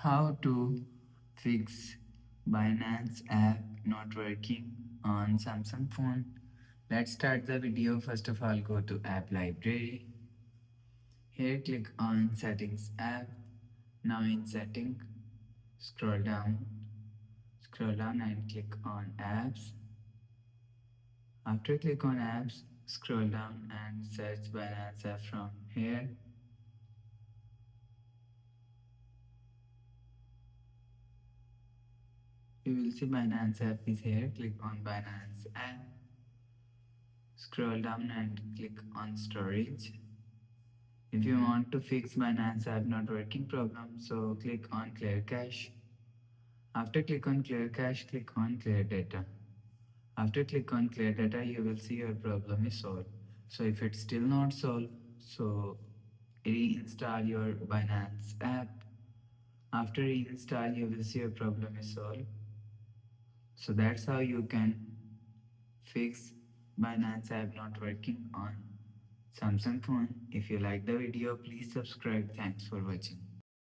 How to fix Binance app not working on Samsung phone. Let's start the video. First of all, go to app library. Here click on settings app. Now in setting, scroll down, and click on apps. After click on apps, scroll down and search Binance app from here. You will see Binance app is here. Click on Binance app. Scroll down and click on storage. If you want to fix Binance app not working problem, so click on clear cache. After click on clear cache, click on clear data. After click on clear data, you will see your problem is solved. So if it's still not solved, so reinstall your Binance app. After reinstall, you will see your problem is solved. So that's how you can fix Binance app not working on Samsung phone. If you like the video, please subscribe. Thanks for watching.